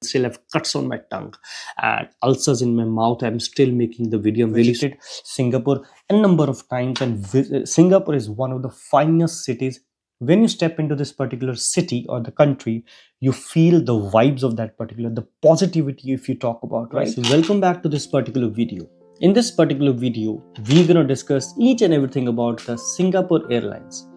still have cuts on my tongue and ulcers in my mouth. I'm still making the video. I'm visited Singapore a number of times, and Singapore is one of the finest cities. When you step into this particular city or the country, you feel the vibes of that particular, the positivity if you talk about, right? So welcome back to this particular video. In this particular video, we're going to discuss each and everything about the Singapore Airlines,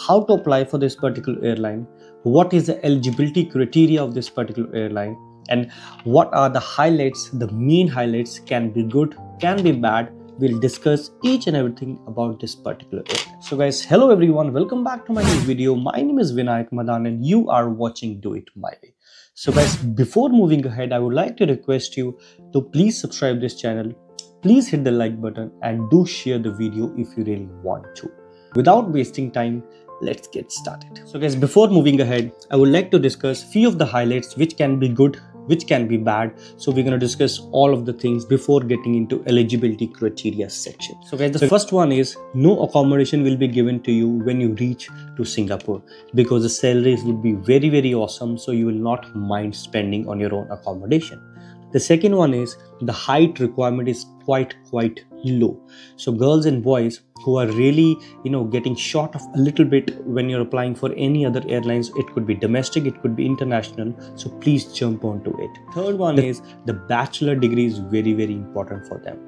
how to apply for this particular airline, what is the eligibility criteria of this particular airline, and what are the highlights, the main highlights, can be good, can be bad. We'll discuss each and everything about this particular airline. So guys, hello everyone, welcome back to my new video. My name is Vinayak Madan and you are watching Do It My Way. So guys, before moving ahead, I would like to request you to please subscribe this channel. Please hit the like button and do share the video if you really want to. Without wasting time, let's get started. So guys, before moving ahead, I would like to discuss few of the highlights which can be good, which can be bad. So we're going to discuss all of the things before getting into eligibility criteria section. So guys, the first one is no accommodation will be given to you when you reach to Singapore, because the salaries would be very awesome, so you will not mind spending on your own accommodation. The second one is the height requirement is quite low. So girls and boys who are really, getting short of a little bit when you're applying for any other airlines, it could be domestic, it could be international. So please jump onto it. Third one is the bachelor degree is very important for them.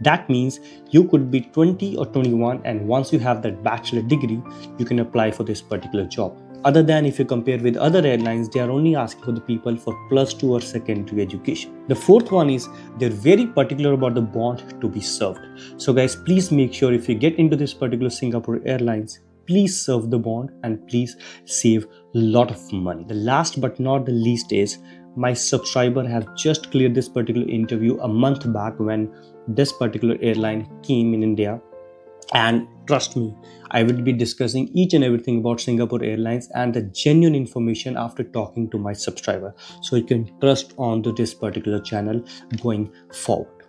That means you could be 20 or 21, and once you have that bachelor degree, you can apply for this particular job. Other than if you compare with other airlines, they are only asking for the people for +2 or secondary education. The fourth one is they're very particular about the bond to be served. So guys, please make sure if you get into this particular Singapore Airlines, please serve the bond and please save a lot of money. The last but not the least is my subscriber have just cleared this particular interview a month back when this particular airline came in India. And trust me, I will be discussing each and everything about Singapore Airlines and the genuine information after talking to my subscriber. So you can trust on to this particular channel going forward.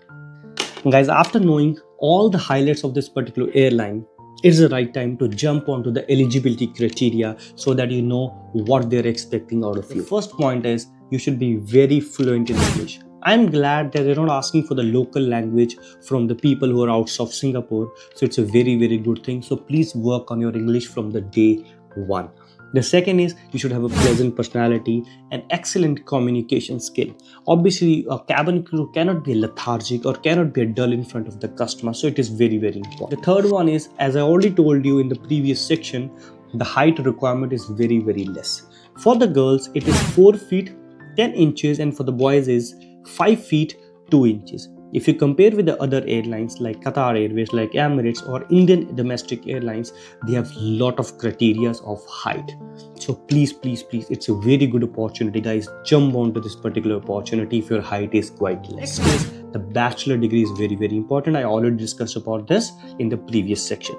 And guys, after knowing all the highlights of this particular airline, it's the right time to jump onto the eligibility criteria so that you know what they're expecting out of you. The first point is you should be very fluent in English. I'm glad that they're not asking for the local language from the people who are outside of Singapore. So it's a very good thing. So please work on your English from the day one. The second is you should have a pleasant personality and excellent communication skill. Obviously, a cabin crew cannot be lethargic or cannot be dull in front of the customer. So it is very important. The third one is, as I already told you in the previous section, the height requirement is very less. For the girls, it is 4 feet 10 inches, and for the boys is 5 feet 2 inches. If you compare with the other airlines like Qatar Airways, like Emirates or Indian domestic airlines, they have a lot of criteria of height. So please, it's a very good opportunity, guys. Jump onto this particular opportunity if your height is quite less. Next is the bachelor degree is very important. I already discussed about this in the previous section.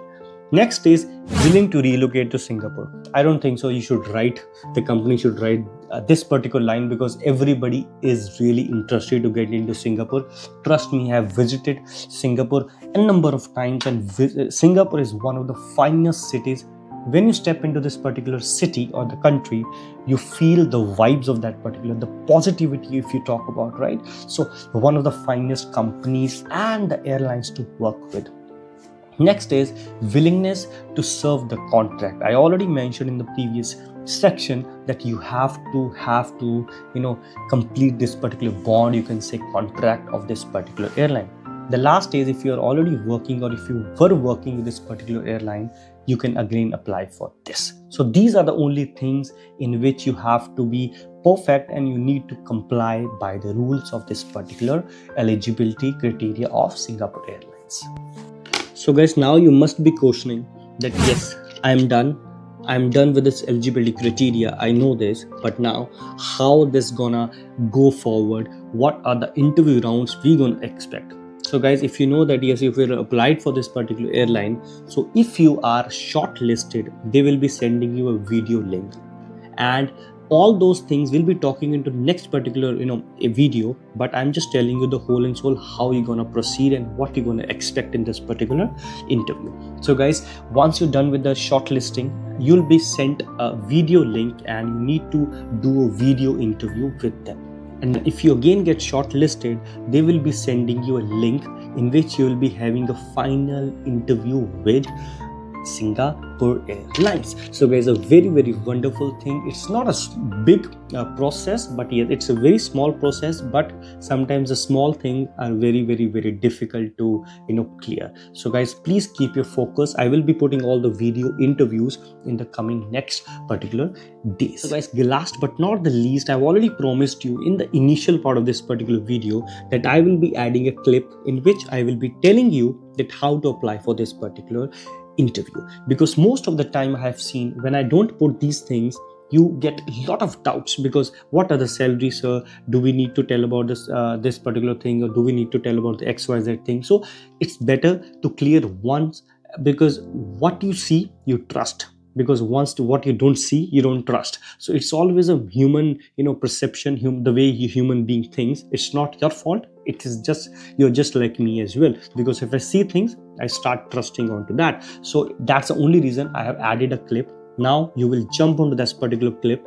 Next is willing to relocate to Singapore. I don't think so. You should write, the company should write this particular line, because everybody is really interested to get into Singapore. Trust me, I have visited Singapore a number of times, and Singapore is one of the finest cities. When you step into this particular city or the country, you feel the vibes of that particular, the positivity if you talk about, right? So one of the finest companies and the airlines to work with. Next is willingness to serve the contract. I already mentioned in the previous section that you have to complete this particular bond, you can say contract of this particular airline. The last is if you are already working or if you were working with this particular airline, you can again apply for this. So these are the only things in which you have to be perfect, and you need to comply by the rules of this particular eligibility criteria of Singapore Airlines. So guys, now you must be questioning that yes, I'm done with this eligibility criteria, I know this, but now how this gonna go forward? What are the interview rounds we gonna expect? So guys, if you know that yes, if you applied for this particular airline, so if you are shortlisted, they will be sending you a video link, and all those things we'll be talking into next particular a video, but I'm just telling you the whole and soul how you're gonna proceed and what you're gonna expect in this particular interview. So guys, once you're done with the shortlisting, you'll be sent a video link and you need to do a video interview with them. And if you again get shortlisted, they will be sending you a link in which you will be having a final interview with Singapore Airlines. So guys, a very wonderful thing. It's not a big process, but yes, it's a very small process, but sometimes the small things are very difficult to clear. So guys, please keep your focus. I will be putting all the video interviews in the coming next particular days. So guys, last but not the least, I've already promised you in the initial part of this particular video that I will be adding a clip in which I will be telling you that how to apply for this particular interview, because most of the time I have seen when I don't put these things, you get a lot of doubts, because what are the salaries, sir? Do we need to tell about this particular thing, or do we need to tell about the XYZ thing? So it's better to clear once, because what you see you trust, because what you don't see you don't trust. So it's always a human perception, the way you human being thinks. It's not your fault, it is just you're just like me as well, because if I see things I start trusting onto that. So that's the only reason I have added a clip. Now you will jump onto this particular clip.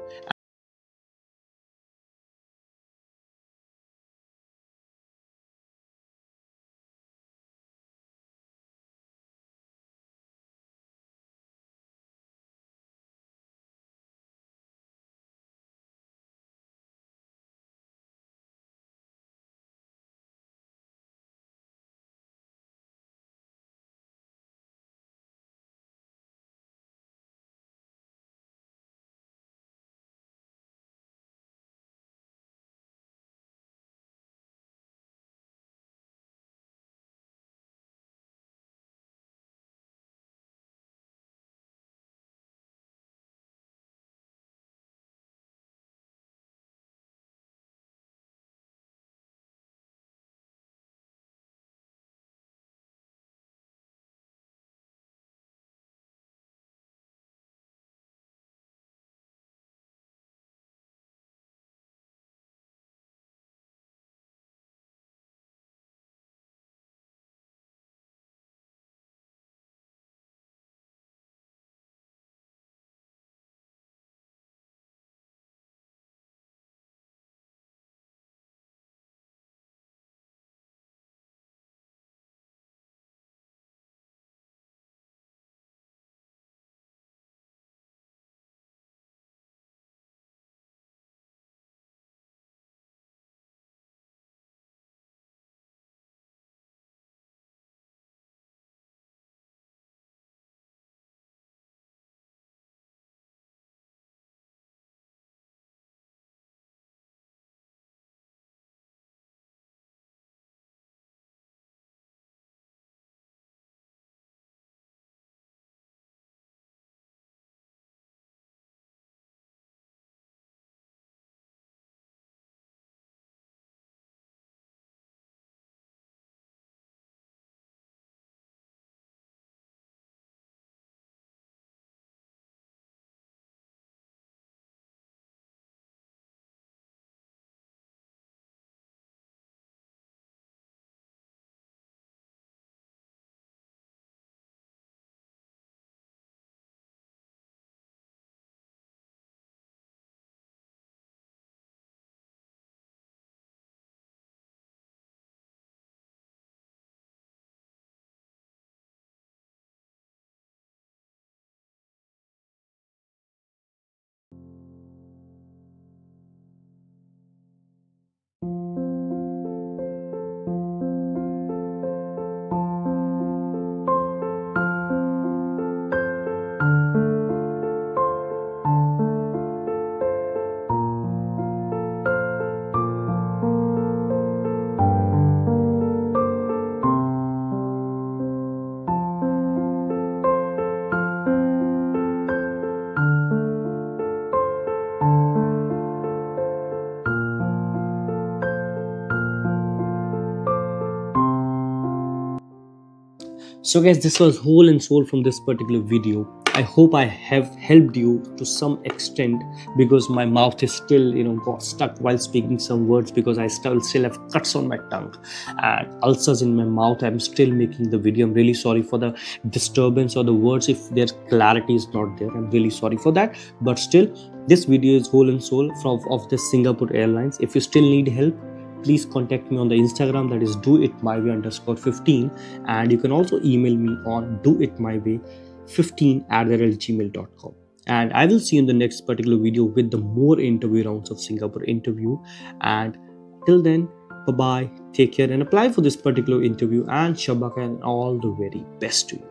So guys, this was whole and soul from this particular video. I hope I have helped you to some extent, because my mouth is still, got stuck while speaking some words, because I still have cuts on my tongue and ulcers in my mouth. I'm still making the video. I'm really sorry for the disturbance or the words if their clarity is not there. I'm really sorry for that. But still, this video is whole and soul of the Singapore Airlines. If you still need help, please contact me on the Instagram, that is doitmyway_15, and you can also email me on doitmyway15@gmail.com. And I will see you in the next particular video with the more interview rounds of Singapore interview. And till then, bye bye, take care, and apply for this particular interview, and Shabaka, and all the very best to you.